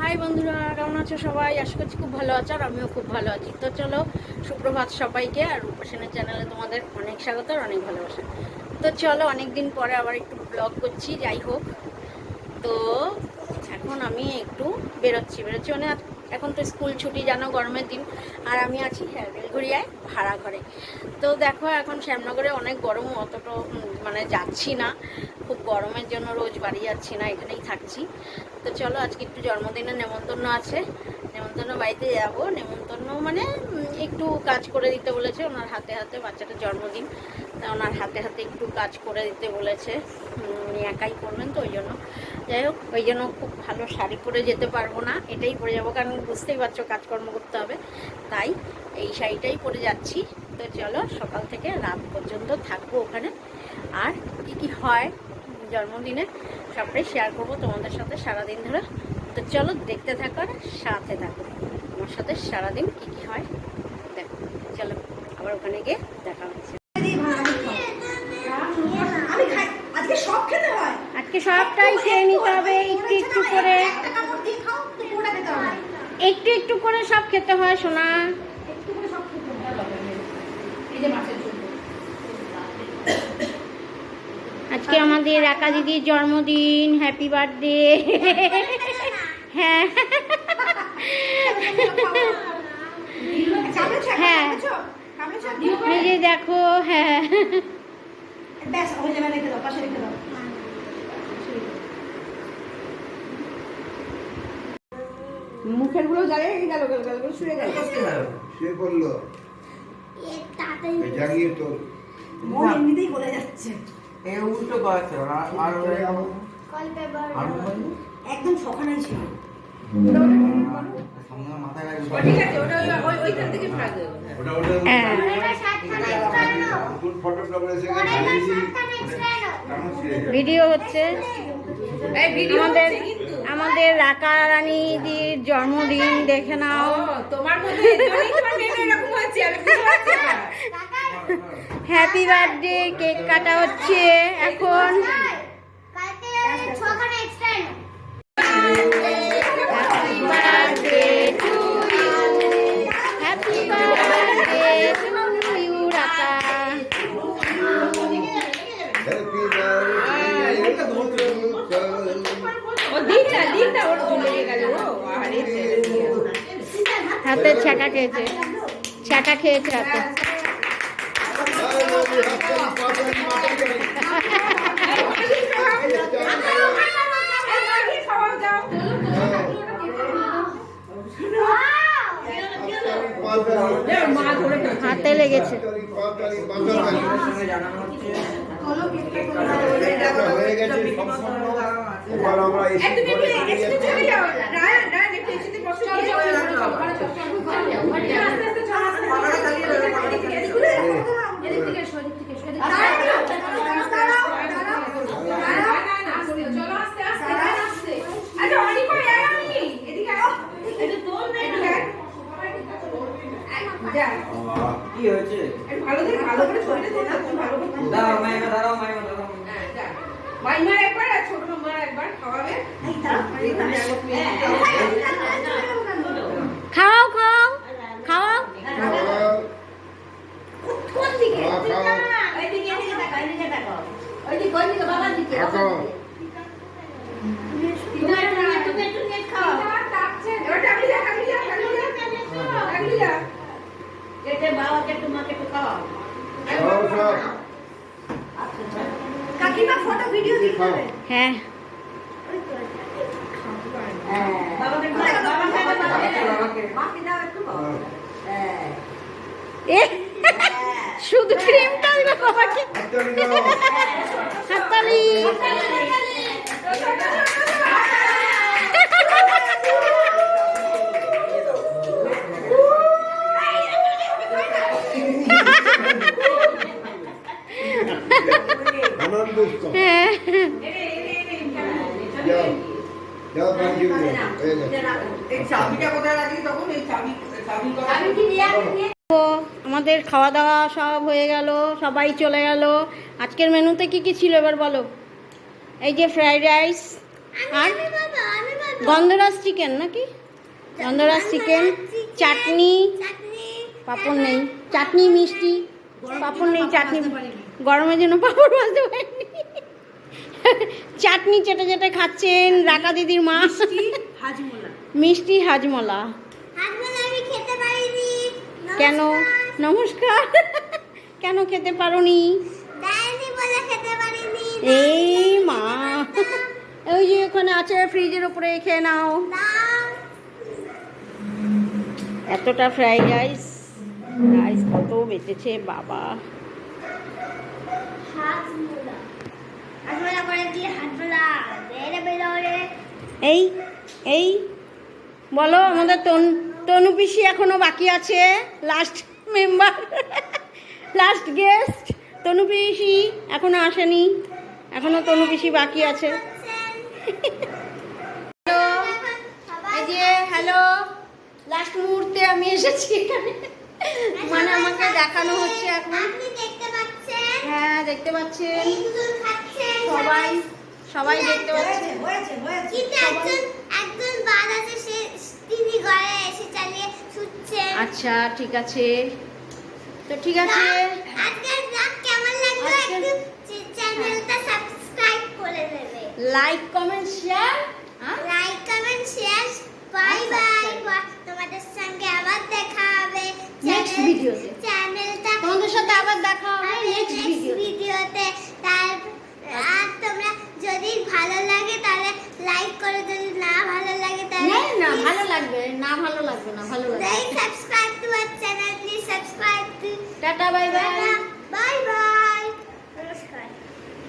High বন্ধুরা, কেমন আছো সবাই? আশা করছি খুব ভালো আছো, আর আমিও খুব ভালো আছি। তো চলো, সুপ্রভাত সবাইকে। আর রূপসেনের চ্যানেলে তোমাদের অনেক স্বাগত আর অনেক ভালোবাসা। তো চলো, অনেক দিন পরে আবার একটু ব্লগ করছি। যাই হোক, তো এখন আমি একটু বেরোচ্ছি মানে এখন তো স্কুল ছুটি, জানো, গরমের দিন। আর আমি আছি বেলঘরিয়ায় ভাড়া ঘরে। তো দেখো, এখন শ্যামনগরে অনেক গরম, অতটা মানে যাচ্ছি না, খুব গরমের জন্য রোজ বাড়ি যাচ্ছি না, এখানেই থাকছি। তো চলো, আজকে একটু জন্মদিনের নেমন্তন্ন আছে, নেমন্তন্ন বাড়িতে যাব। নেমন্তন্ন মানে একটু কাজ করে দিতে বলেছে, ওনার হাতে হাতে, বাচ্চাটার জন্মদিন, তা ওনার হাতে হাতে একটু কাজ করে দিতে বলেছে। উনি একাই করবেন, তো ওই জন্য, যাই হোক, ওই জন্য খুব ভালো শাড়ি পরে যেতে পারবো না, এটাই পরে যাবো, কারণ বুঝতেই পারছো কাজকর্ম করতে হবে, তাই এই শাড়িটাই পরে যাচ্ছি। তো চলো, সকাল থেকে রাত পর্যন্ত থাকবো ওখানে, আর কি কি হয় জন্মদিনে সবটাই শেয়ার করবো তোমাদের সাথে সারাদিন ধরে। তো চলো, দেখতে থাকো আর সাথে থাকো, আমার সাথে সারাদিন কি কি হয় দেখো। চলো, আবার ওখানে গিয়ে দেখা হচ্ছে। আজকে সবটাই খেয়ে নিতে হবে, একটু একটু করে, একটু একটু করে সব খেতে হয় সোনা। আজকে আমাদের রাকা দিদির জন্মদিন, হ্যাপি বার্থডে। হ্যাঁ হ্যাঁ, এই যে দেখো, হ্যাঁ মুখের গুলো গেল শুয়ে গেল, শুয়ে পড়লো, জাগিয়ে তো মন এমনিতেই বলে যাচ্ছে। উল্টো করেছে একদম সকালেই ছিল। ভিডিও হচ্ছে আমাদের, আমাদের রাকা রানীদির জন্মদিন, দেখে নাও। হ্যাপি বার্থডে, কেক কাটা হচ্ছে এখন। Happy birthday to you, happy birthday to you Raka. হাতে ছ্যাঁকা খেয়েছে, ছ্যাঁকা খেয়েছে হাতে। হাতে লেগেছে। কি হয়েছে? ভালো করে ছড়িয়ে দে না, তুই ভালো করে দাঁড়াও মাইমা, দাঁড়াও মাইমা, দাঁড়াও। হ্যাঁ, যা। মাইমার একবার আর ছোট মামার একবার খাওয়াবে। খাও খাও খাও। কোন দিকে? ওইদিকে তাকাও, ওইদিকে তাকাও। ওইদিকে বাবার দিকে। তুমি একটু নেট খাও। এবার টাকলি যা। যেতে বাবাকে তোমাকে একটু খাওয়াও। কাকিমা ফটো ভিডিও দিতে হবে। হ্যাঁ, বাবাকে মাকে দাও একটু। এ শুধু ক্রিমটা দিল বাবাকে। হাততালি। আমাদের খাওয়া দাওয়া সব হয়ে গেল, সবাই চলে গেল। আজকের মেনুতে কি কি ছিল এবার বলো? এই যে ফ্রাইড রাইস, আর গন্ধরাজ চিকেন নাকি? গন্ধরাজ চিকেন, চাটনি, পাঁপড় নেই, চাটনি মিষ্টি, পাঁপড় নেই, চাটনি গরমের জন্য পাঁপড় ভাজতে পারিনি। চাটনি চেটে চেটে খাচ্ছেন রাকা দিদির মা। মিষ্টি হাজমলা। কেন? নমস্কার। কেন খেতে পারোনি? এই মা, ওই যে ওখানে আছে ফ্রিজের উপরে, খেয়ে নাও। এতটা ফ্রাইড রাইস, রাইস কত বেঁচেছে বাবা। এই এই বলো, আমাদের তনু পিসি এখনো বাকি আছে, লাস্ট মেম্বার, লাস্ট গেস্ট তনু পিসি এখনো আসেনি, এখনো তনু পিসি বাকি আছে। হ্যালো, এই যে হ্যালো, লাস্ট মুহূর্তে আমি এসেছি এখানে, মানে আমাকে দেখানো হচ্ছে এখন। হ্যাঁ দেখতে পাচ্ছেন সবাই, সবাই দেখতে পাচ্ছে। আচ্ছা ঠিক আছে, তো ঠিক আছে, like comment share, bye bye. তোমাদের সঙ্গে আবার দেখা হবে নেক্সট ভিডিওতে, চ্যানেলটা তোমাদের সাথে আবার দেখা হবে নেক্সট ভিডিওতে। আর তোমরা যদি ভালো লাগে তাহলে লাইক করো, যদি না ভালো লাগে তাহলে না ভালো লাগবে, না ভালো লাগবে না, ভালো লাগবে। Subscribe to our channel, please subscribe to. Tata bye bye.